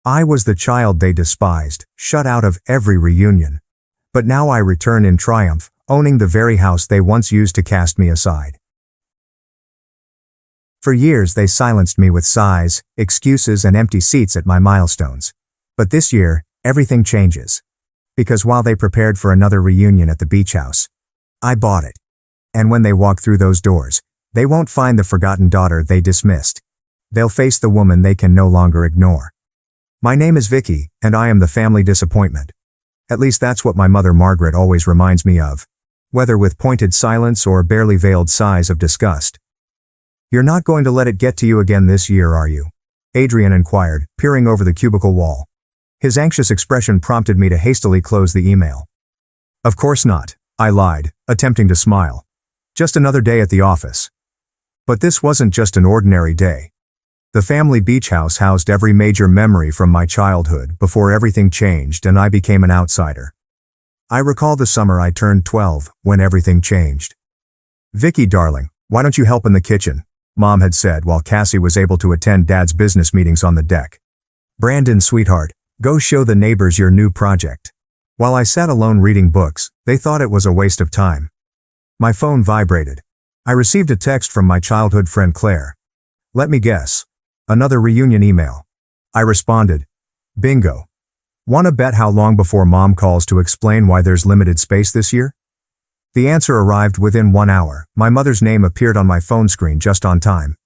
I was the child they despised, shut out of every reunion. But now I return in triumph, owning the very house they once used to cast me aside. For years they silenced me with sighs, excuses and empty seats at my milestones. But this year, everything changes. Because while they prepared for another reunion at the beach house, I bought it. And when they walk through those doors, they won't find the forgotten daughter they dismissed. They'll face the woman they can no longer ignore. My name is Vicky, and I am the family disappointment. At least that's what my mother Margaret always reminds me of, whether with pointed silence or barely veiled sighs of disgust. "You're not going to let it get to you again this year, are you?" Adrian inquired, peering over the cubicle wall. His anxious expression prompted me to hastily close the email. "Of course not," I lied, attempting to smile. "Just another day at the office." But this wasn't just an ordinary day. The family beach house housed every major memory from my childhood before everything changed and I became an outsider. I recall the summer I turned 12, when everything changed. "Vicky, darling, why don't you help in the kitchen?" Mom had said while Cassie was able to attend Dad's business meetings on the deck. "Brandon, sweetheart, go show the neighbors your new project." While I sat alone reading books, they thought it was a waste of time. My phone vibrated. I received a text from my childhood friend Claire. "Let me guess. Another reunion email." I responded, "Bingo. Wanna bet how long before Mom calls to explain why there's limited space this year?" The answer arrived within 1 hour. My mother's name appeared on my phone screen just on time.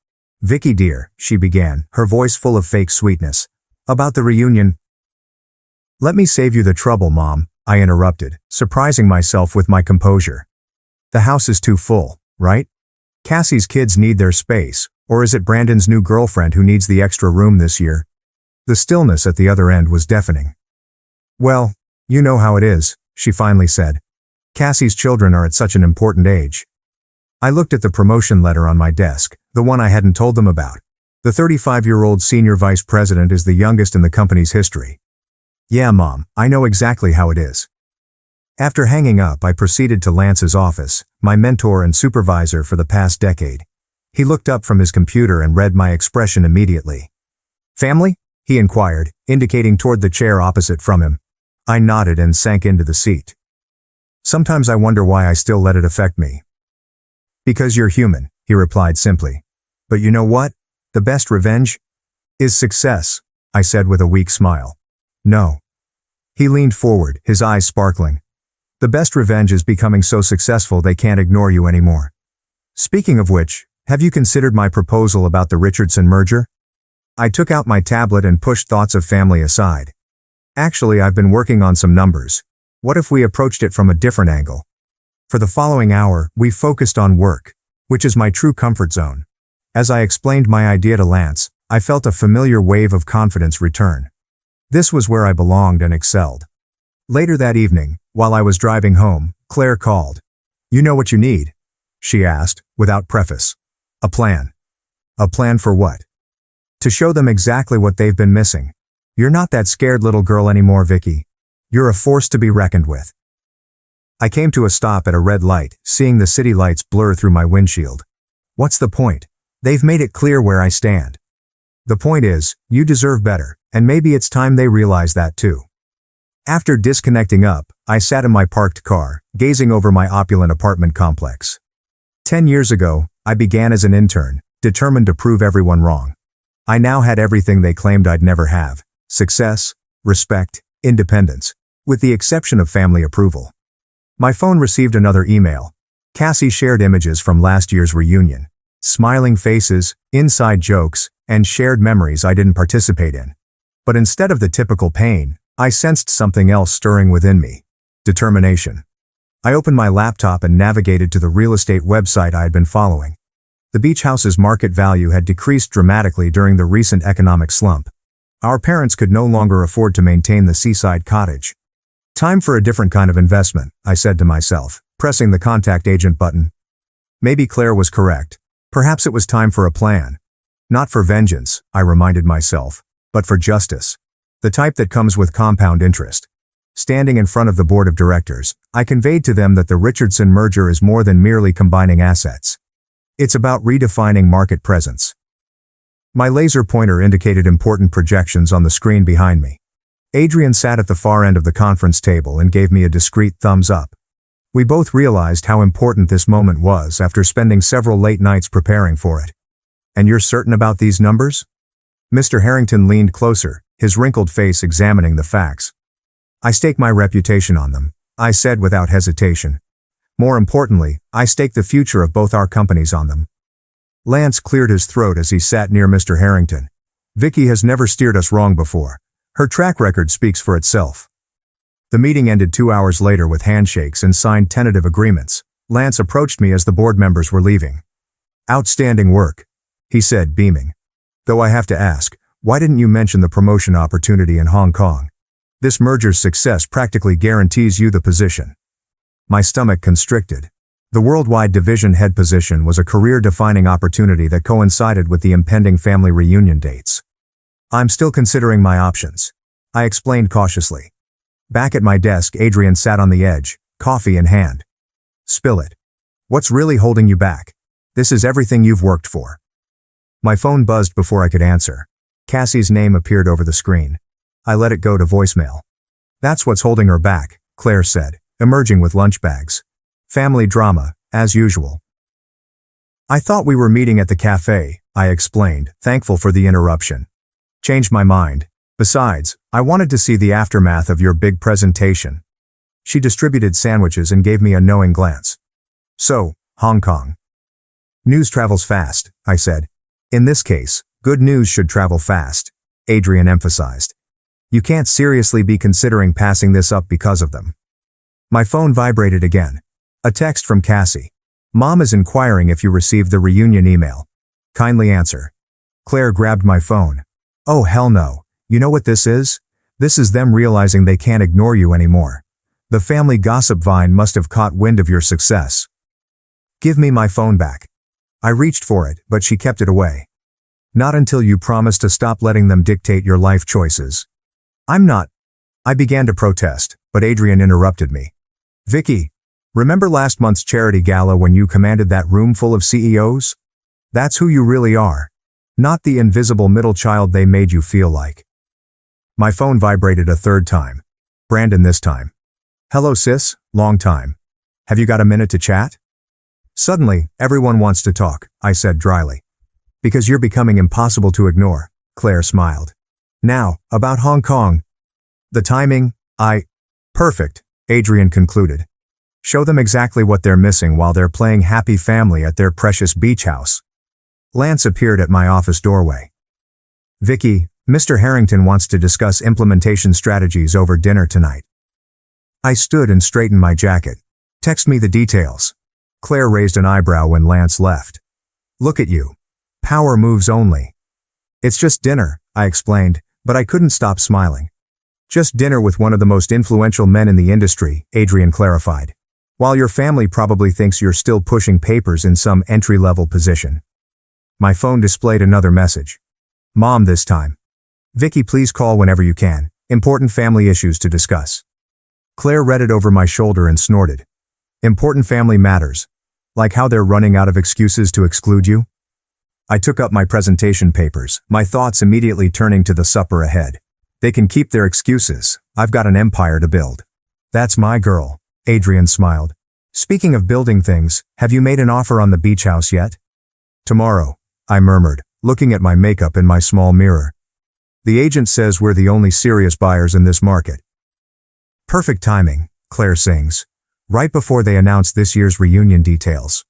"Vicky dear," she began, her voice full of fake sweetness. "About the reunion." "Let me save you the trouble, Mom," I interrupted, surprising myself with my composure. "The house is too full, right? Cassie's kids need their space, or is it Brandon's new girlfriend who needs the extra room this year?" The stillness at the other end was deafening. "Well, you know how it is," she finally said. "Cassie's children are at such an important age." I looked at the promotion letter on my desk, the one I hadn't told them about. The 35-year-old senior vice president is the youngest in the company's history. "Yeah, Mom, I know exactly how it is." After hanging up, I proceeded to Lance's office, my mentor and supervisor for the past decade. He looked up from his computer and read my expression immediately. "Family?" he inquired, indicating toward the chair opposite from him. I nodded and sank into the seat. "Sometimes I wonder why I still let it affect me." "Because you're human," he replied simply. "But you know what? The best revenge is success," I said with a weak smile. "No." He leaned forward, his eyes sparkling. "The best revenge is becoming so successful they can't ignore you anymore. Speaking of which, have you considered my proposal about the Richardson merger?" I took out my tablet and pushed thoughts of family aside. "Actually, I've been working on some numbers. What if we approached it from a different angle?" For the following hour, we focused on work, which is my true comfort zone. As I explained my idea to Lance, I felt a familiar wave of confidence return. This was where I belonged and excelled. Later that evening, while I was driving home, Claire called. "You know what you need?" she asked, without preface. "A plan." "A plan for what?" "To show them exactly what they've been missing. You're not that scared little girl anymore, Vicky. You're a force to be reckoned with." I came to a stop at a red light, seeing the city lights blur through my windshield. What's the point? They've made it clear where I stand. The point is, you deserve better, and maybe it's time they realize that too. After disconnecting up, I sat in my parked car, gazing over my opulent apartment complex. 10 years ago, I began as an intern, determined to prove everyone wrong. I now had everything they claimed I'd never have: success, respect, independence, with the exception of family approval. My phone received another email. Cassie shared images from last year's reunion. Smiling faces, inside jokes, and shared memories I didn't participate in. But instead of the typical pain, I sensed something else stirring within me: determination. I opened my laptop and navigated to the real estate website I had been following. The beach house's market value had decreased dramatically during the recent economic slump. Our parents could no longer afford to maintain the seaside cottage. "Time for a different kind of investment," I said to myself, pressing the contact agent button. Maybe Claire was correct. Perhaps it was time for a plan. Not for vengeance, I reminded myself, but for justice. The type that comes with compound interest. Standing in front of the board of directors, I conveyed to them that the Richardson merger is more than merely combining assets. It's about redefining market presence. My laser pointer indicated important projections on the screen behind me. Adrian sat at the far end of the conference table and gave me a discreet thumbs up. We both realized how important this moment was after spending several late nights preparing for it. And you're certain about these numbers? Mr. Harrington leaned closer, his wrinkled face examining the facts. I stake my reputation on them, I said without hesitation. More importantly, I stake the future of both our companies on them. Lance cleared his throat as he sat near Mr. Harrington. Vicky has never steered us wrong before. Her track record speaks for itself. The meeting ended 2 hours later with handshakes and signed tentative agreements. Lance approached me as the board members were leaving. Outstanding work, he said, beaming. Though I have to ask, why didn't you mention the promotion opportunity in Hong Kong? This merger's success practically guarantees you the position. My stomach constricted. The worldwide division head position was a career-defining opportunity that coincided with the impending family reunion dates. I'm still considering my options, I explained cautiously. Back at my desk, Adrian sat on the edge, coffee in hand. Spill it. What's really holding you back? This is everything you've worked for. My phone buzzed before I could answer. Cassie's name appeared over the screen. I let it go to voicemail. That's what's holding her back, Claire said, emerging with lunch bags. Family drama, as usual. I thought we were meeting at the cafe, I explained, thankful for the interruption. Changed my mind. Besides, I wanted to see the aftermath of your big presentation. She distributed sandwiches and gave me a knowing glance. So, Hong Kong. News travels fast, I said. In this case, good news should travel fast, Adrian emphasized. You can't seriously be considering passing this up because of them. My phone vibrated again. A text from Cassie. Mom is inquiring if you received the reunion email. Kindly answer. Claire grabbed my phone. Oh hell no. You know what this is? This is them realizing they can't ignore you anymore. The family gossip vine must have caught wind of your success. Give me my phone back. I reached for it, but she kept it away. Not until you promise to stop letting them dictate your life choices. I'm not. I began to protest, but Adrian interrupted me. Vicky, remember last month's charity gala when you commanded that room full of CEOs? That's who you really are. Not the invisible middle child they made you feel like. My phone vibrated a third time. Brandon this time. Hello sis, long time. Have you got a minute to chat? Suddenly, everyone wants to talk, I said dryly. Because you're becoming impossible to ignore, Claire smiled. Now, about Hong Kong. The timing, Perfect, Adrian concluded. Show them exactly what they're missing while they're playing happy family at their precious beach house. Lance appeared at my office doorway. Vicky, Mr. Harrington wants to discuss implementation strategies over dinner tonight. I stood and straightened my jacket. Text me the details. Claire raised an eyebrow when Lance left. Look at you. Power moves only. It's just dinner, I explained, but I couldn't stop smiling. Just dinner with one of the most influential men in the industry, Adrian clarified. While your family probably thinks you're still pushing papers in some entry-level position. My phone displayed another message. Mom this time. Vicky, please call whenever you can. Important family issues to discuss. Claire read it over my shoulder and snorted. Important family matters. Like how they're running out of excuses to exclude you? I took up my presentation papers, my thoughts immediately turning to the supper ahead. They can keep their excuses. I've got an empire to build. That's my girl, Adrian smiled. Speaking of building things, have you made an offer on the beach house yet? Tomorrow, I murmured, looking at my makeup in my small mirror. The agent says we're the only serious buyers in this market. Perfect timing, Claire sings. Right before they announce this year's reunion details.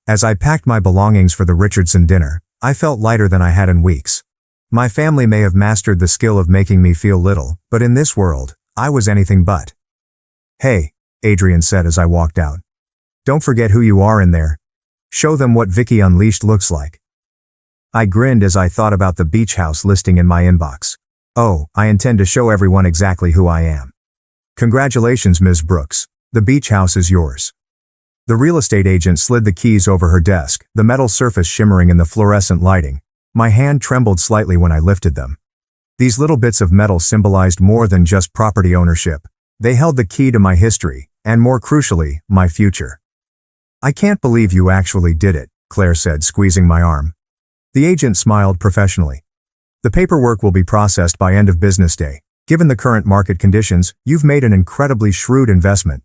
As I packed my belongings for the Richardson dinner, I felt lighter than I had in weeks. My family may have mastered the skill of making me feel little, but in this world, I was anything but. Hey, Adrian said as I walked out. Don't forget who you are in there. Show them what Vicky Unleashed looks like. I grinned as I thought about the beach house listing in my inbox. Oh, I intend to show everyone exactly who I am. Congratulations, Ms. Brooks. The beach house is yours. The real estate agent slid the keys over her desk, the metal surface shimmering in the fluorescent lighting. My hand trembled slightly when I lifted them. These little bits of metal symbolized more than just property ownership. They held the key to my history, and more crucially, my future. I can't believe you actually did it, Claire said, squeezing my arm. The agent smiled professionally. The paperwork will be processed by end of business day. Given the current market conditions, you've made an incredibly shrewd investment.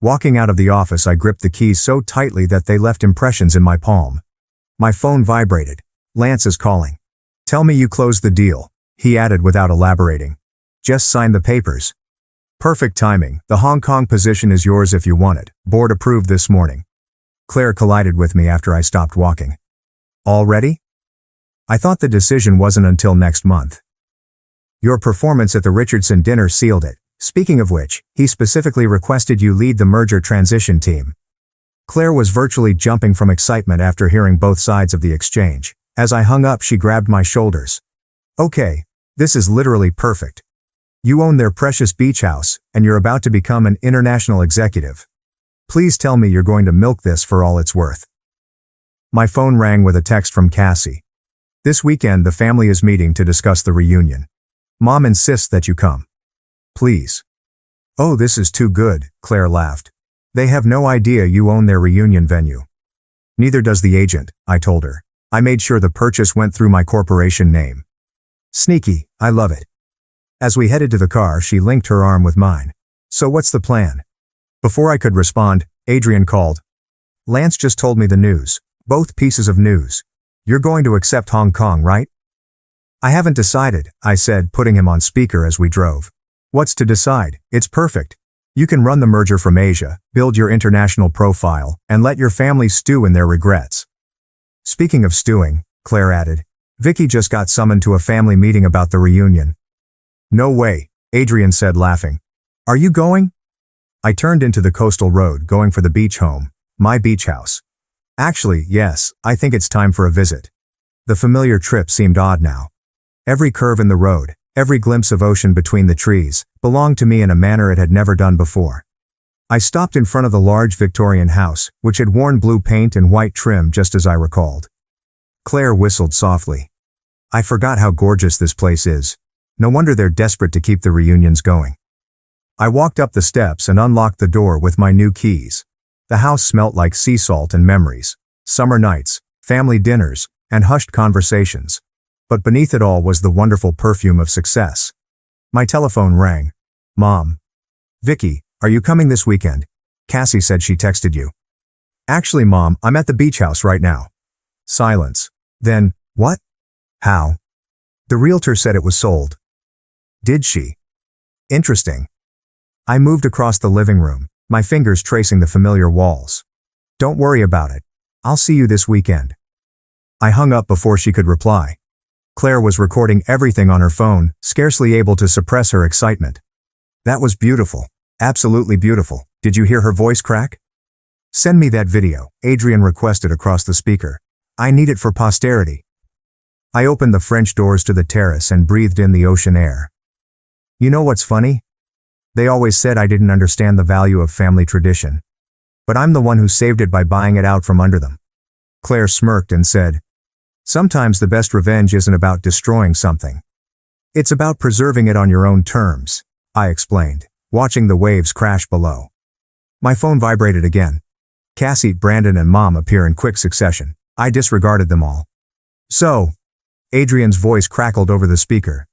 Walking out of the office, I gripped the keys so tightly that they left impressions in my palm. My phone vibrated. Lance is calling. Tell me you closed the deal, he added without elaborating. Just sign the papers. Perfect timing. The Hong Kong position is yours if you want it. Board approved this morning. Claire collided with me after I stopped walking. Already? I thought the decision wasn't until next month. Your performance at the Richardson dinner sealed it. Speaking of which, he specifically requested you lead the merger transition team. Claire was virtually jumping from excitement after hearing both sides of the exchange. As I hung up, she grabbed my shoulders. Okay, this is literally perfect. You own their precious beach house, and you're about to become an international executive. Please tell me you're going to milk this for all it's worth. My phone rang with a text from Cassie. This weekend the family is meeting to discuss the reunion. Mom insists that you come. Please. Oh, this is too good, Claire laughed. They have no idea you own their reunion venue. Neither does the agent, I told her. I made sure the purchase went through my corporation name. Sneaky, I love it. As we headed to the car, she linked her arm with mine. So what's the plan? Before I could respond, Adrian called. Lance just told me the news. Both pieces of news. You're going to accept Hong Kong, right? I haven't decided, I said, putting him on speaker as we drove. What's to decide? It's perfect. You can run the merger from Asia, build your international profile, and let your family stew in their regrets. Speaking of stewing, Claire added, Vicky just got summoned to a family meeting about the reunion. No way, Adrian said, laughing. Are you going? I turned into the coastal road, going for the beach home, my beach house. Actually, yes, I think it's time for a visit. The familiar trip seemed odd now. Every curve in the road, every glimpse of ocean between the trees, belonged to me in a manner it had never done before. I stopped in front of the large Victorian house, which had worn blue paint and white trim just as I recalled. Claire whistled softly. I forgot how gorgeous this place is. No wonder they're desperate to keep the reunions going. I walked up the steps and unlocked the door with my new keys. The house smelt like sea salt and memories, summer nights, family dinners, and hushed conversations. But beneath it all was the wonderful perfume of success. My telephone rang. Mom. Vicky, are you coming this weekend? Cassie said she texted you. Actually, Mom, I'm at the beach house right now. Silence. Then, what? How? The realtor said it was sold. Did she? Interesting. I moved across the living room, my fingers tracing the familiar walls. Don't worry about it. I'll see you this weekend. I hung up before she could reply. Claire was recording everything on her phone, scarcely able to suppress her excitement. That was beautiful. Absolutely beautiful. Did you hear her voice crack? Send me that video, Adrian requested across the speaker. I need it for posterity. I opened the French doors to the terrace and breathed in the ocean air. You know what's funny? They always said I didn't understand the value of family tradition. But I'm the one who saved it by buying it out from under them. Claire smirked and said, Sometimes the best revenge isn't about destroying something. It's about preserving it on your own terms, I explained, watching the waves crash below. My phone vibrated again. Cassie, Brandon, and Mom appear in quick succession. I disregarded them all. So, Adrian's voice crackled over the speaker.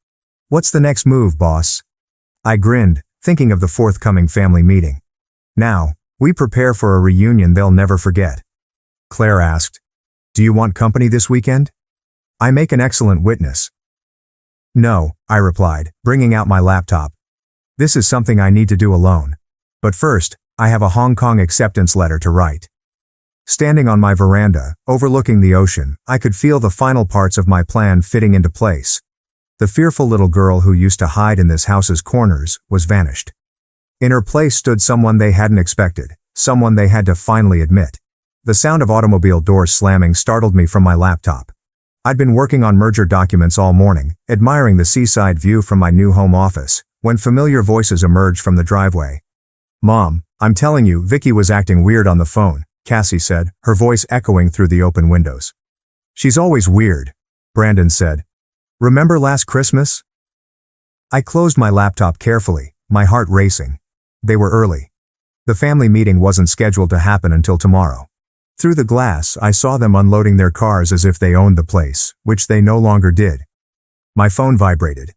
What's the next move, boss? I grinned, thinking of the forthcoming family meeting. Now, we prepare for a reunion they'll never forget. Claire asked, Do you want company this weekend? I make an excellent witness. No, I replied, bringing out my laptop. This is something I need to do alone. But first, I have a Hong Kong acceptance letter to write. Standing on my veranda, overlooking the ocean, I could feel the final parts of my plan fitting into place. The fearful little girl who used to hide in this house's corners was vanished. In her place stood someone they hadn't expected, someone they had to finally admit. The sound of automobile doors slamming startled me from my laptop. I'd been working on merger documents all morning, admiring the seaside view from my new home office, when familiar voices emerged from the driveway. Mom, I'm telling you, Vicky was acting weird on the phone, Cassie said, her voice echoing through the open windows. She's always weird, Brandon said. Remember last Christmas? I closed my laptop carefully, my heart racing. They were early. The family meeting wasn't scheduled to happen until tomorrow. Through the glass, I saw them unloading their cars as if they owned the place, which they no longer did. My phone vibrated.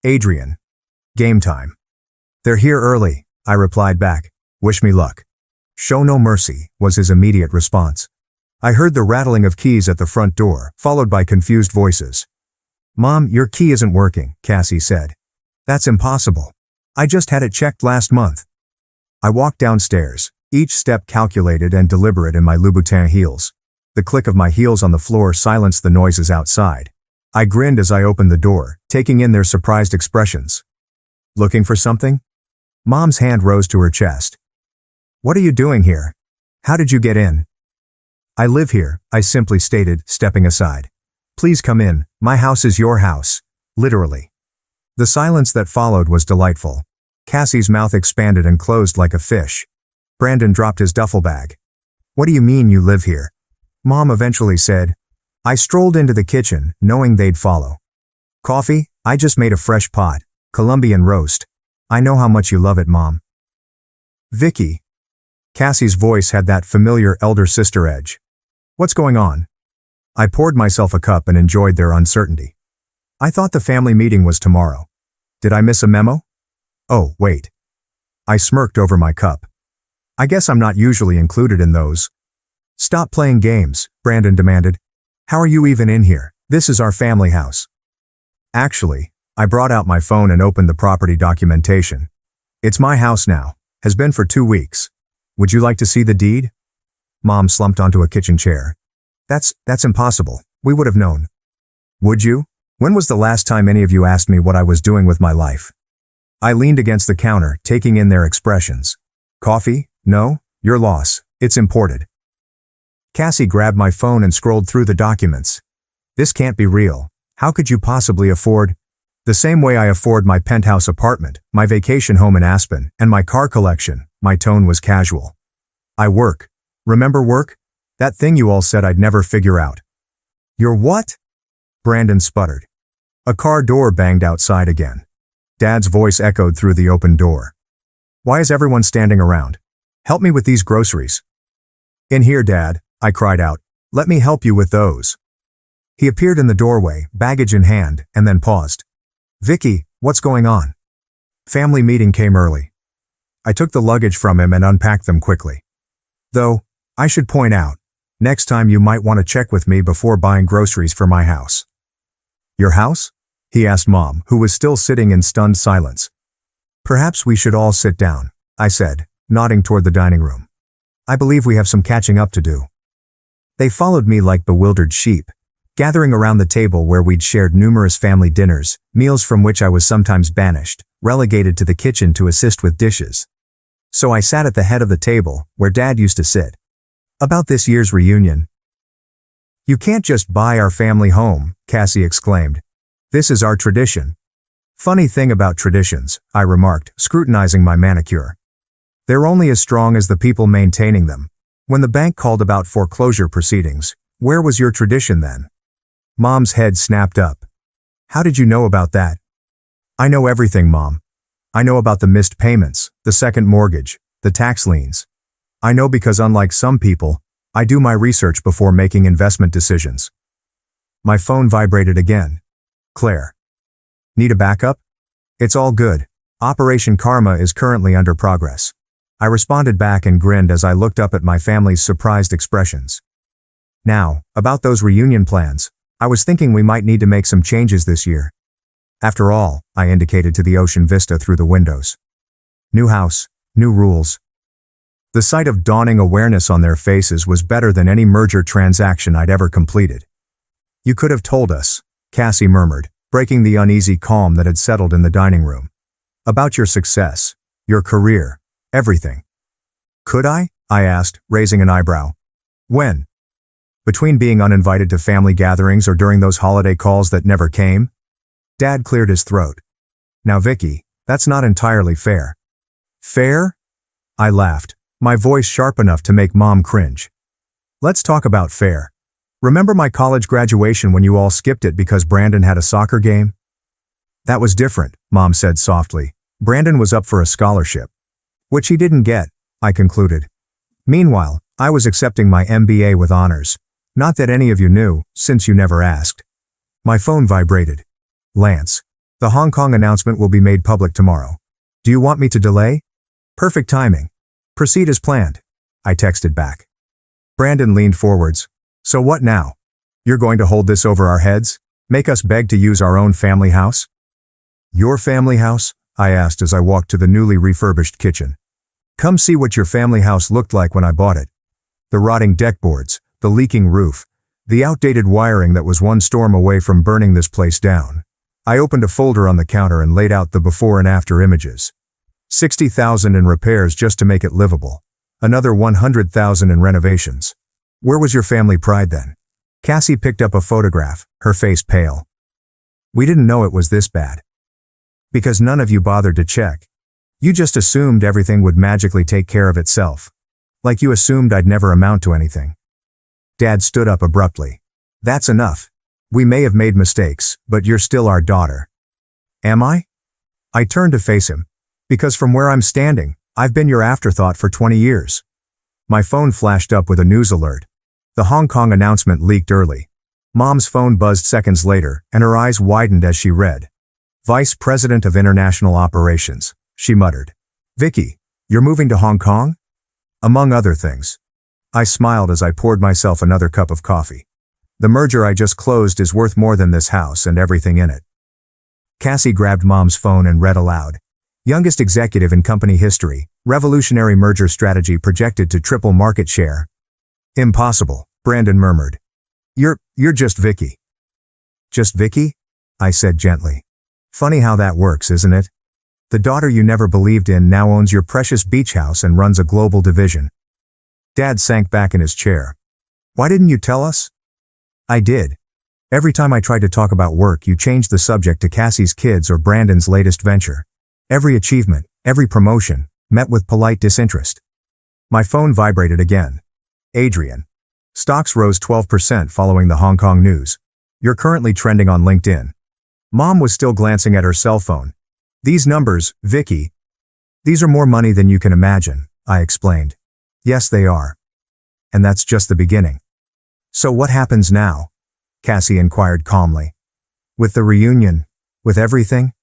Adrian. Game time. They're here early, I replied back. Wish me luck. Show no mercy, was his immediate response. I heard the rattling of keys at the front door, followed by confused voices. Mom, your key isn't working, Cassie said. That's impossible. I just had it checked last month. I walked downstairs, each step calculated and deliberate in my Louboutin heels. The click of my heels on the floor silenced the noises outside. I grinned as I opened the door, taking in their surprised expressions. Looking for something? Mom's hand rose to her chest. What are you doing here? How did you get in? I live here, I simply stated, stepping aside. Please come in, my house is your house. Literally. The silence that followed was delightful. Cassie's mouth expanded and closed like a fish. Brandon dropped his duffel bag. What do you mean you live here? Mom eventually said. I strolled into the kitchen, knowing they'd follow. Coffee? I just made a fresh pot. Colombian roast. I know how much you love it, Mom. Vicky. Cassie's voice had that familiar elder sister edge. What's going on? I poured myself a cup and enjoyed their uncertainty. I thought the family meeting was tomorrow. Did I miss a memo? Oh, wait. I smirked over my cup. I guess I'm not usually included in those. Stop playing games, Brandon demanded. How are you even in here? This is our family house. Actually, I brought out my phone and opened the property documentation. It's my house now. Has been for 2 weeks. Would you like to see the deed? Mom slumped onto a kitchen chair. That's impossible. We would have known. Would you? When was the last time any of you asked me what I was doing with my life? I leaned against the counter, taking in their expressions. Coffee? No? Your loss. It's imported. Cassie grabbed my phone and scrolled through the documents. This can't be real. How could you possibly afford? The same way I afford my penthouse apartment, my vacation home in Aspen, and my car collection. My tone was casual. I work. Remember work? That thing you all said I'd never figure out. Your what? Brandon sputtered. A car door banged outside again. Dad's voice echoed through the open door. Why is everyone standing around? Help me with these groceries. In here, Dad, I cried out. Let me help you with those. He appeared in the doorway, baggage in hand, and then paused. Vicky, what's going on? Family meeting came early. I took the luggage from him and unpacked them quickly. Though, I should point out, next time you might want to check with me before buying groceries for my house. Your house? He asked Mom, who was still sitting in stunned silence. Perhaps we should all sit down, I said, nodding toward the dining room. I believe we have some catching up to do. They followed me like bewildered sheep, gathering around the table where we'd shared numerous family dinners, meals from which I was sometimes banished, relegated to the kitchen to assist with dishes. So I sat at the head of the table, where Dad used to sit. About this year's reunion. You can't just buy our family home, Cassie exclaimed. This is our tradition. Funny thing about traditions, I remarked, scrutinizing my manicure. They're only as strong as the people maintaining them. When the bank called about foreclosure proceedings, where was your tradition then? Mom's head snapped up. How did you know about that? I know everything, Mom. I know about the missed payments, the second mortgage, the tax liens. I know because unlike some people, I do my research before making investment decisions. My phone vibrated again. Claire. Need a backup? It's all good. Operation Karma is currently under progress. I responded back and grinned as I looked up at my family's surprised expressions. Now, about those reunion plans, I was thinking we might need to make some changes this year. After all, I indicated to the ocean vista through the windows. New house, new rules. The sight of dawning awareness on their faces was better than any merger transaction I'd ever completed. You could have told us, Cassie murmured, breaking the uneasy calm that had settled in the dining room. About your success, your career, everything. Could I? I asked, raising an eyebrow. When? Between being uninvited to family gatherings or during those holiday calls that never came? Dad cleared his throat. Now Vicky, that's not entirely fair. Fair? I laughed, my voice sharp enough to make Mom cringe. Let's talk about fair. Remember my college graduation when you all skipped it because Brandon had a soccer game? That was different, Mom said softly. Brandon was up for a scholarship. Which he didn't get, I concluded. Meanwhile, I was accepting my MBA with honors. Not that any of you knew, since you never asked. My phone vibrated. Lance. The Hong Kong announcement will be made public tomorrow. Do you want me to delay? Perfect timing. Proceed as planned. I texted back. Brandon leaned forwards. So what now? You're going to hold this over our heads? Make us beg to use our own family house? Your family house? I asked as I walked to the newly refurbished kitchen. Come see what your family house looked like when I bought it. The rotting deck boards, the leaking roof, the outdated wiring that was one storm away from burning this place down. I opened a folder on the counter and laid out the before and after images. $60,000 in repairs just to make it livable. Another $100,000 in renovations. Where was your family pride then? Cassie picked up a photograph, her face pale. We didn't know it was this bad. Because none of you bothered to check. You just assumed everything would magically take care of itself. Like you assumed I'd never amount to anything. Dad stood up abruptly. That's enough. We may have made mistakes, but you're still our daughter. Am I? I turned to face him. Because from where I'm standing, I've been your afterthought for 20 years. My phone flashed up with a news alert. The Hong Kong announcement leaked early. Mom's phone buzzed seconds later, and her eyes widened as she read. Vice President of International Operations, she muttered. Vicky, you're moving to Hong Kong? Among other things. I smiled as I poured myself another cup of coffee. The merger I just closed is worth more than this house and everything in it. Cassie grabbed Mom's phone and read aloud. Youngest executive in company history, revolutionary merger strategy projected to triple market share. Impossible, Brandon murmured. You're just Vicky. Just Vicky? I said gently. Funny how that works, isn't it? The daughter you never believed in now owns your precious beach house and runs a global division. Dad sank back in his chair. Why didn't you tell us? I did. Every time I tried to talk about work, you changed the subject to Cassie's kids or Brandon's latest venture. Every achievement, every promotion, met with polite disinterest. My phone vibrated again. Adrian. Stocks rose 12% following the Hong Kong news. You're currently trending on LinkedIn. Mom was still glancing at her cell phone. These numbers, Vicky. These are more money than you can imagine, I explained. Yes, they are. And that's just the beginning. So what happens now? Cassie inquired calmly. With the reunion, with everything?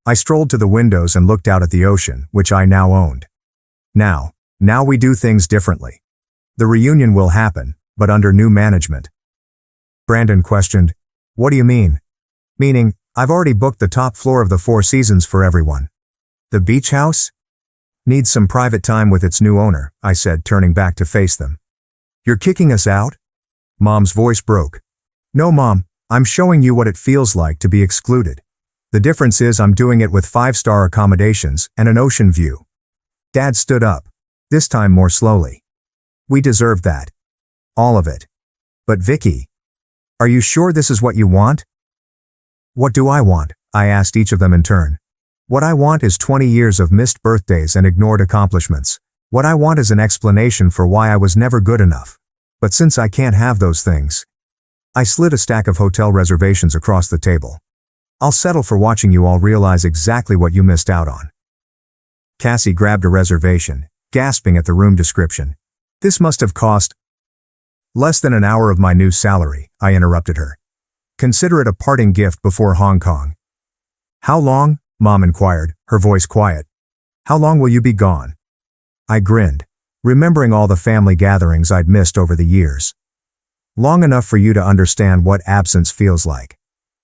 I strolled to the windows and looked out at the ocean, which I now owned. Now we do things differently. The reunion will happen, but under new management. Brandon questioned, what do you mean? Meaning, I've already booked the top floor of the Four Seasons for everyone. The beach house? Needs some private time with its new owner, I said, turning back to face them. You're kicking us out? Mom's voice broke. No, Mom, I'm showing you what it feels like to be excluded. The difference is I'm doing it with 5-star accommodations and an ocean view. Dad stood up, this time more slowly. We deserve that. All of it. But Vicky, are you sure this is what you want? What do I want? I asked each of them in turn. What I want is 20 years of missed birthdays and ignored accomplishments. What I want is an explanation for why I was never good enough. But since I can't have those things, I slid a stack of hotel reservations across the table. I'll settle for watching you all realize exactly what you missed out on. Cassie grabbed a reservation, gasping at the room description. This must have cost less than an hour of my new salary, I interrupted her. Consider it a parting gift before Hong Kong. How long? Mom inquired, her voice quiet. How long will you be gone? I grinned, remembering all the family gatherings I'd missed over the years. Long enough for you to understand what absence feels like.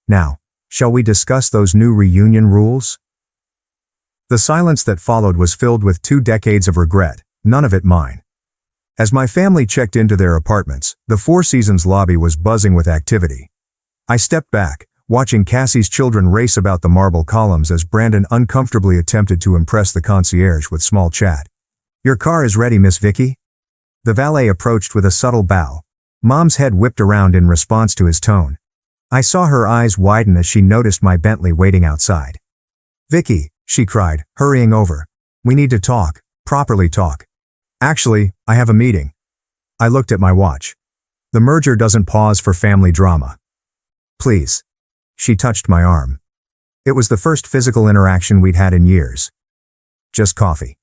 Now, shall we discuss those new reunion rules? The silence that followed was filled with 2 decades of regret, none of it mine. As my family checked into their apartments, the Four Seasons lobby was buzzing with activity. I stepped back, watching Cassie's children race about the marble columns as Brandon uncomfortably attempted to impress the concierge with small chat. Your car is ready, Miss Vicky? The valet approached with a subtle bow. Mom's head whipped around in response to his tone. I saw her eyes widen as she noticed my Bentley waiting outside. Vicky, she cried, hurrying over. We need to talk, properly talk. Actually, I have a meeting. I looked at my watch. The merger doesn't pause for family drama. Please. She touched my arm. It was the first physical interaction we'd had in years. Just coffee.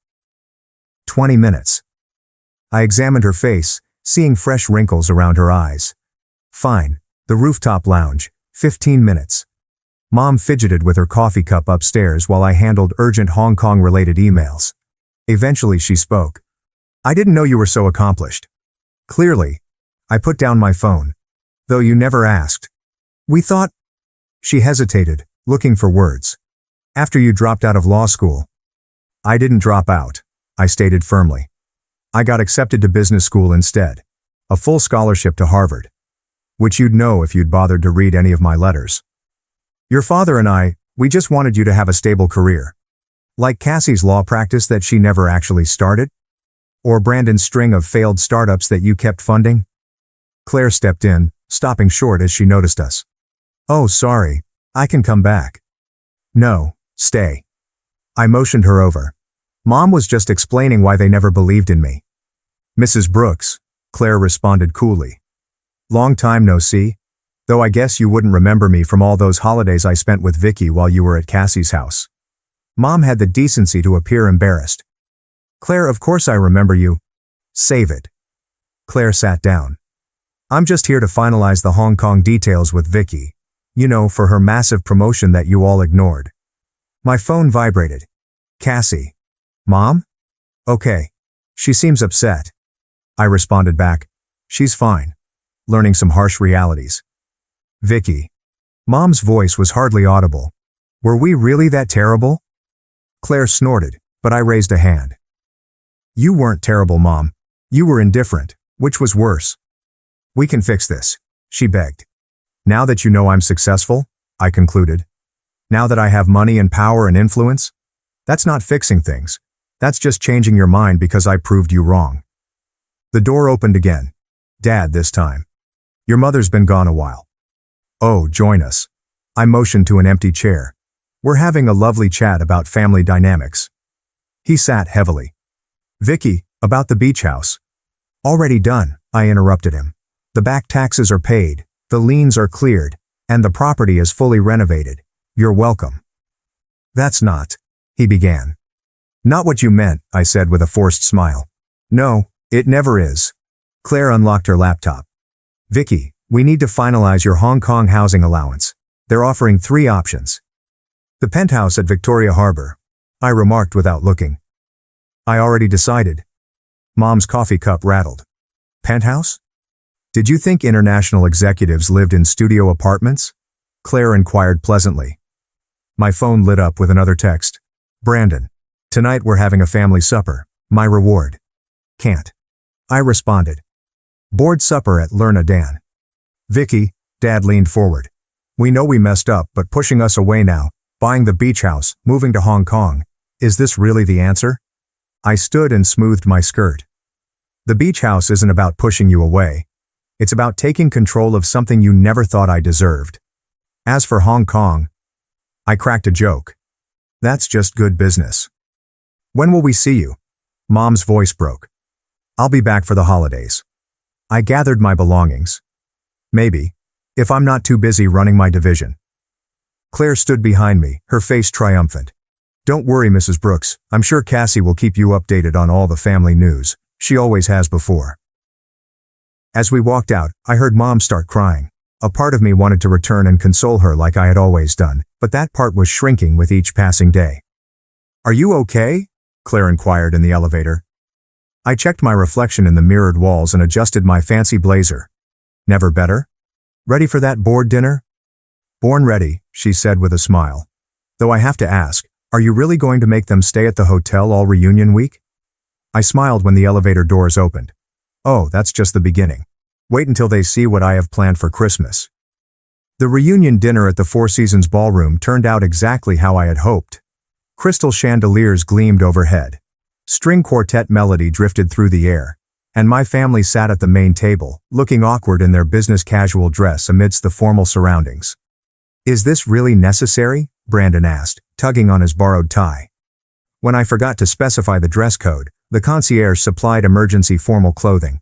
20 minutes. I examined her face, seeing fresh wrinkles around her eyes. Fine. The rooftop lounge. 15 minutes. Mom fidgeted with her coffee cup upstairs while I handled urgent Hong Kong-related emails. Eventually she spoke. I didn't know you were so accomplished. Clearly. I put down my phone. Though you never asked. We thought. She hesitated, looking for words. After you dropped out of law school. I didn't drop out, I stated firmly. I got accepted to business school instead. A full scholarship to Harvard. Which you'd know if you'd bothered to read any of my letters. Your father and I, we just wanted you to have a stable career. Like Cassie's law practice that she never actually started? Or Brandon's string of failed startups that you kept funding? Claire stepped in, stopping short as she noticed us. Oh, sorry. I can come back. No, stay. I motioned her over. Mom was just explaining why they never believed in me. Mrs. Brooks, Claire responded coolly. Long time no see. Though I guess you wouldn't remember me from all those holidays I spent with Vicky while you were at Cassie's house. Mom had the decency to appear embarrassed. Claire, of course I remember you. Save it. Claire sat down. I'm just here to finalize the Hong Kong details with Vicky. You know, for her massive promotion that you all ignored. My phone vibrated. Cassie. Mom? Okay. She seems upset. I responded back. She's fine. Learning some harsh realities. Vicky. Mom's voice was hardly audible. Were we really that terrible? Claire snorted, but I raised a hand. You weren't terrible, Mom. You were indifferent, which was worse. We can fix this, she begged. Now that you know I'm successful, I concluded. Now that I have money and power and influence, that's not fixing things. That's just changing your mind because I proved you wrong. The door opened again. Dad this time. Your mother's been gone a while. Oh, join us. I motioned to an empty chair. We're having a lovely chat about family dynamics. He sat heavily. Vicky, about the beach house. Already done, I interrupted him. The back taxes are paid, the liens are cleared, and the property is fully renovated. You're welcome. That's not, he began. Not what you meant, I said with a forced smile. No, it never is. Claire unlocked her laptop. Vicky, we need to finalize your Hong Kong housing allowance. They're offering 3 options. The penthouse at Victoria Harbor, I remarked without looking. I already decided. Mom's coffee cup rattled. Penthouse? Did you think international executives lived in studio apartments? Claire inquired pleasantly. My phone lit up with another text. Brandon. Tonight we're having a family supper. My reward. Can't. I responded. Board supper at Lerna Dan. Vicky, Dad leaned forward. We know we messed up, but pushing us away now, buying the beach house, moving to Hong Kong. Is this really the answer? I stood and smoothed my skirt. The beach house isn't about pushing you away. It's about taking control of something you never thought I deserved. As for Hong Kong, I cracked a joke. That's just good business. When will we see you? Mom's voice broke. I'll be back for the holidays. I gathered my belongings. Maybe, if I'm not too busy running my division. Claire stood behind me, her face triumphant. Don't worry, Mrs. Brooks, I'm sure Cassie will keep you updated on all the family news. She always has before. As we walked out, I heard Mom start crying. A part of me wanted to return and console her like I had always done, but that part was shrinking with each passing day. Are you okay? Claire inquired in the elevator. I checked my reflection in the mirrored walls and adjusted my fancy blazer. Never better? Ready for that board dinner? Born ready, she said with a smile. Though I have to ask, are you really going to make them stay at the hotel all reunion week? I smiled when the elevator doors opened. Oh, that's just the beginning. Wait until they see what I have planned for Christmas. The reunion dinner at the Four Seasons Ballroom turned out exactly how I had hoped. Crystal chandeliers gleamed overhead. String quartet melody drifted through the air, and my family sat at the main table, looking awkward in their business casual dress amidst the formal surroundings. Is this really necessary? Brandon asked, tugging on his borrowed tie. When I forgot to specify the dress code, the concierge supplied emergency formal clothing.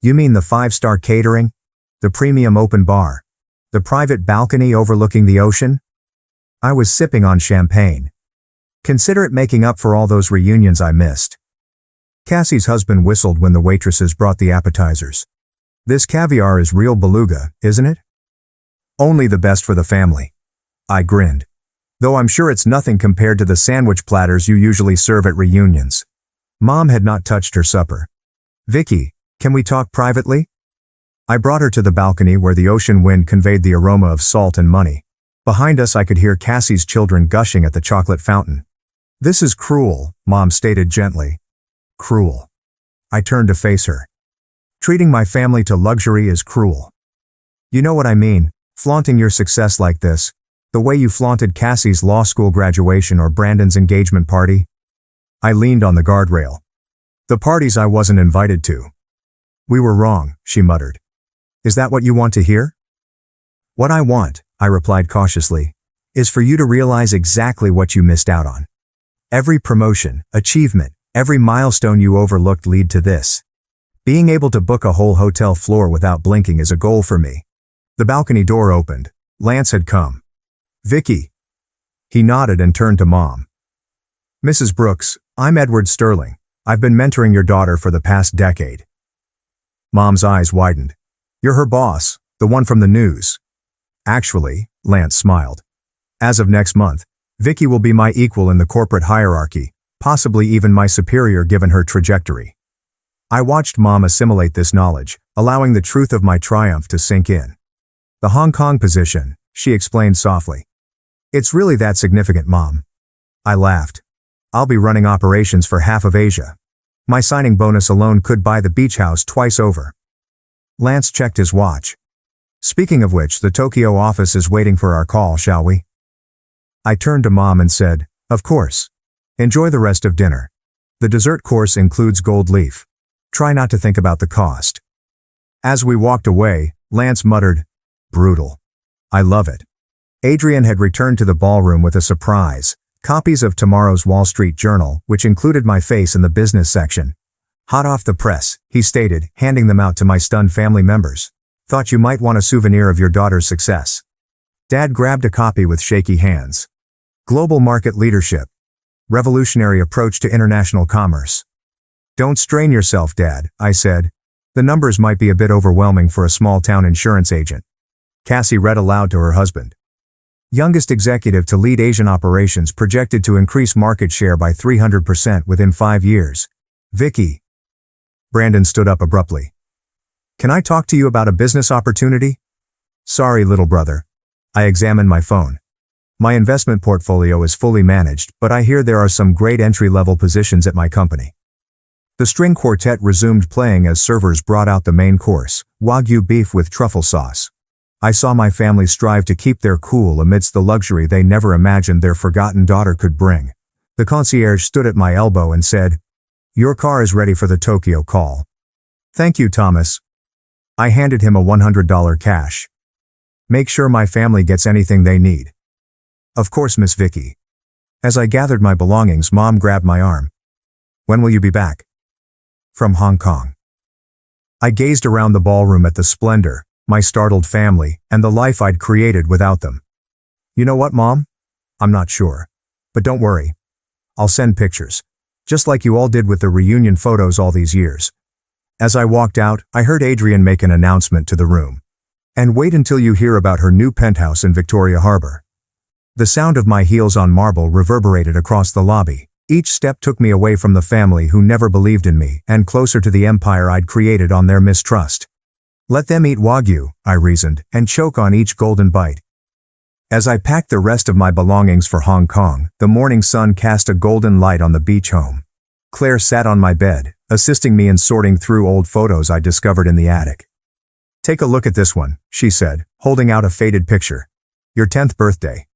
You mean the 5-star catering? The premium open bar? The private balcony overlooking the ocean? I was sipping on champagne. Consider it making up for all those reunions I missed. Cassie's husband whistled when the waitresses brought the appetizers. This caviar is real beluga, isn't it? Only the best for the family. I grinned. Though I'm sure it's nothing compared to the sandwich platters you usually serve at reunions. Mom had not touched her supper. Vicky, can we talk privately? I brought her to the balcony where the ocean wind conveyed the aroma of salt and money. Behind us I could hear Cassie's children gushing at the chocolate fountain. This is cruel, Mom stated gently. Cruel. I turned to face her. Treating my family to luxury is cruel. You know what I mean, flaunting your success like this, the way you flaunted Cassie's law school graduation or Brandon's engagement party. I leaned on the guardrail. The parties I wasn't invited to. We were wrong, she muttered. Is that what you want to hear? What I want, I replied cautiously, is for you to realize exactly what you missed out on. Every promotion, achievement, every milestone you overlooked lead to this. Being able to book a whole hotel floor without blinking is a goal for me. The balcony door opened. Lance had come. Vicky. He nodded and turned to Mom. Mrs. Brooks, I'm Edward Sterling. I've been mentoring your daughter for the past decade. Mom's eyes widened. You're her boss, the one from the news. Actually, Lance smiled. As of next month, Vicky will be my equal in the corporate hierarchy, possibly even my superior given her trajectory. I watched Mom assimilate this knowledge, allowing the truth of my triumph to sink in. The Hong Kong position, she explained softly. It's really that significant, Mom. I laughed. I'll be running operations for half of Asia. My signing bonus alone could buy the beach house twice over. Lance checked his watch. Speaking of which, the Tokyo office is waiting for our call, shall we? I turned to Mom and said, of course. Enjoy the rest of dinner. The dessert course includes gold leaf. Try not to think about the cost. As we walked away, Lance muttered, brutal. I love it. Adrian had returned to the ballroom with a surprise, copies of tomorrow's Wall Street Journal, which included my face in the business section. Hot off the press, he stated, handing them out to my stunned family members. Thought you might want a souvenir of your daughter's success. Dad grabbed a copy with shaky hands. Global market leadership. Revolutionary approach to international commerce. Don't strain yourself, Dad, I said. The numbers might be a bit overwhelming for a small-town insurance agent. Cassie read aloud to her husband. Youngest executive to lead Asian operations projected to increase market share by 300% within 5 years. Vicky. Brandon stood up abruptly. Can I talk to you about a business opportunity? Sorry, little brother. I examined my phone. My investment portfolio is fully managed, but I hear there are some great entry-level positions at my company. The string quartet resumed playing as servers brought out the main course, Wagyu beef with truffle sauce. I saw my family strive to keep their cool amidst the luxury they never imagined their forgotten daughter could bring. The concierge stood at my elbow and said, Your car is ready for the Tokyo call. Thank you, Thomas. I handed him a $100 cash. Make sure my family gets anything they need. Of course, Miss Vicky. As I gathered my belongings, Mom grabbed my arm. When will you be back? From Hong Kong. I gazed around the ballroom at the splendor, my startled family, and the life I'd created without them. You know what, Mom? I'm not sure. But don't worry. I'll send pictures. Just like you all did with the reunion photos all these years. As I walked out, I heard Adrian make an announcement to the room. And wait until you hear about her new penthouse in Victoria Harbor. The sound of my heels on marble reverberated across the lobby. Each step took me away from the family who never believed in me and closer to the empire I'd created on their mistrust. Let them eat Wagyu, I reasoned, and choke on each golden bite. As I packed the rest of my belongings for Hong Kong, the morning sun cast a golden light on the beach home. Claire sat on my bed, assisting me in sorting through old photos I discovered in the attic. Take a look at this one, she said, holding out a faded picture. Your 10th birthday.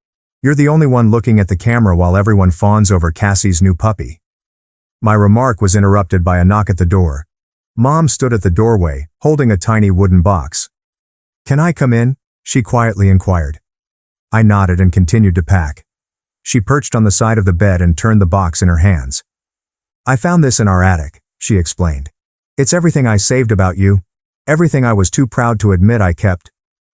You're the only one looking at the camera while everyone fawns over Cassie's new puppy. My remark was interrupted by a knock at the door. Mom stood at the doorway, holding a tiny wooden box. Can I come in? She quietly inquired. I nodded and continued to pack. She perched on the side of the bed and turned the box in her hands. I found this in our attic, she explained. It's everything I saved about you. Everything I was too proud to admit I kept.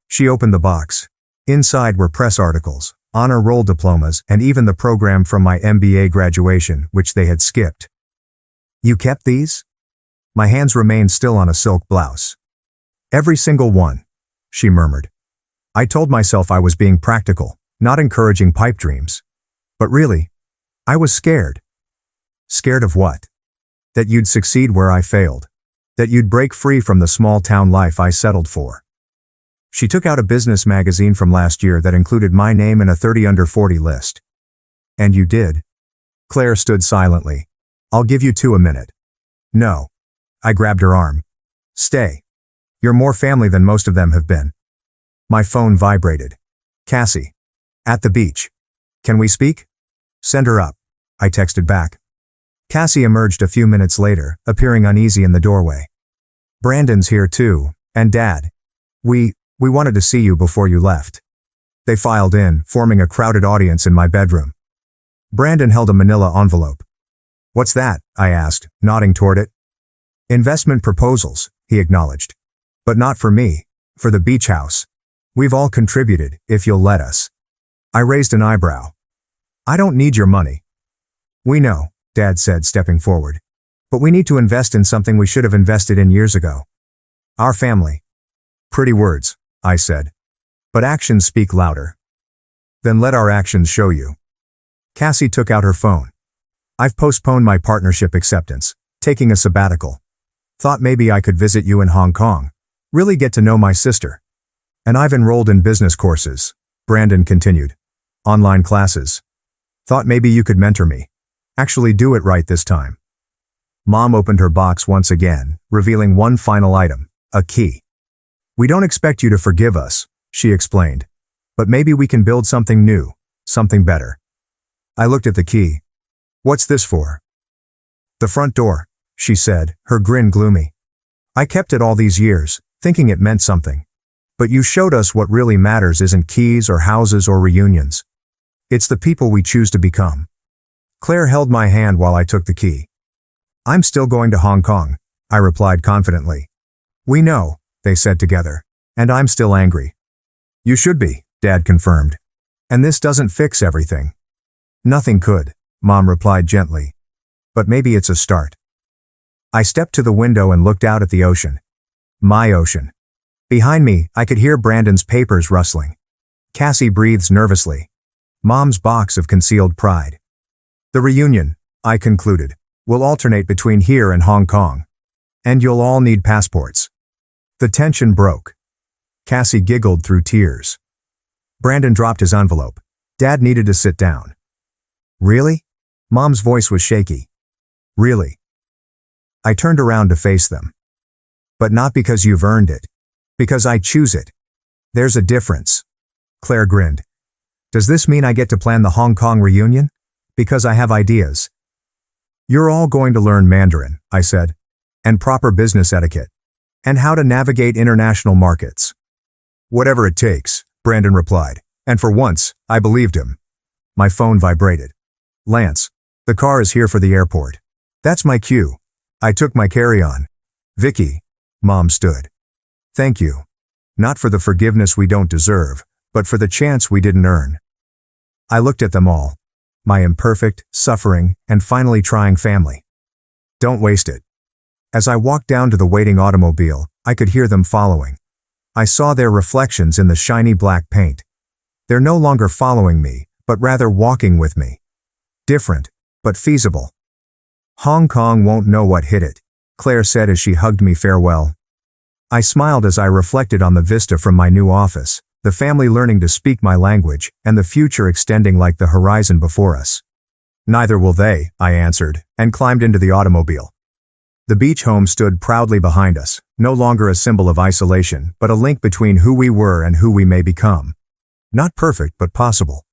She opened the box. Inside were press articles, honor roll diplomas, and even the program from my MBA graduation, which they had skipped. You kept these? My hands remained still on a silk blouse. Every single one, she murmured. I told myself I was being practical, not encouraging pipe dreams. But really, I was scared. Scared of what? That you'd succeed where I failed. That you'd break free from the small-town life I settled for. She took out a business magazine from last year that included my name in a 30 under 40 list. And you did? Claire stood silently. I'll give you a minute. No. I grabbed her arm. Stay. You're more family than most of them have been. My phone vibrated. Cassie. At the beach. Can we speak? Send her up. I texted back. Cassie emerged a few minutes later, appearing uneasy in the doorway. Brandon's here too, and Dad. We wanted to see you before you left. They filed in, forming a crowded audience in my bedroom. Brandon held a manila envelope. What's that? I asked, nodding toward it. Investment proposals, he acknowledged. But not for me, for the beach house. We've all contributed, if you'll let us. I raised an eyebrow. I don't need your money. We know, Dad said, stepping forward. But we need to invest in something we should have invested in years ago. Our family. Pretty words, I said. But actions speak louder. Then let our actions show you. Cassie took out her phone. I've postponed my partnership acceptance, taking a sabbatical. Thought maybe I could visit you in Hong Kong. Really get to know my sister. And I've enrolled in business courses, Brandon continued. Online classes. Thought maybe you could mentor me. Actually do it right this time. Mom opened her box once again, revealing one final item, a key. We don't expect you to forgive us, she explained. But maybe we can build something new, something better. I looked at the key. What's this for? The front door, she said, her grin gloomy. I kept it all these years, thinking it meant something. But you showed us what really matters isn't keys or houses or reunions. It's the people we choose to become. Claire held my hand while I took the key. I'm still going to Hong Kong, I replied confidently. We know, they said together. And I'm still angry. You should be, Dad confirmed. And this doesn't fix everything. Nothing could, Mom replied gently. But maybe it's a start. I stepped to the window and looked out at the ocean. My ocean. Behind me, I could hear Brandon's papers rustling. Cassie breathes nervously. Mom's box of concealed pride. The reunion, I concluded, will alternate between here and Hong Kong. And you'll all need passports. The tension broke. Cassie giggled through tears. Brandon dropped his envelope. Dad needed to sit down. Really? Mom's voice was shaky. Really? I turned around to face them. But not because you've earned it. Because I choose it. There's a difference. Claire grinned. Does this mean I get to plan the Hong Kong reunion? Because I have ideas. You're all going to learn Mandarin, I said. And proper business etiquette. And how to navigate international markets. Whatever it takes, Brandon replied. And for once, I believed him. My phone vibrated. Lance, the car is here for the airport. That's my cue. I took my carry-on. Vicky, Mom stood. Thank you. Not for the forgiveness we don't deserve, but for the chance we didn't earn. I looked at them all. My imperfect, suffering, and finally trying family. Don't waste it. As I walked down to the waiting automobile, I could hear them following. I saw their reflections in the shiny black paint. They're no longer following me, but rather walking with me. Different, but feasible. Hong Kong won't know what hit it, Claire said as she hugged me farewell. I smiled as I reflected on the vista from my new office, the family learning to speak my language, and the future extending like the horizon before us. Neither will they, I answered, and climbed into the automobile. The beach home stood proudly behind us, no longer a symbol of isolation, but a link between who we were and who we may become. Not perfect, but possible.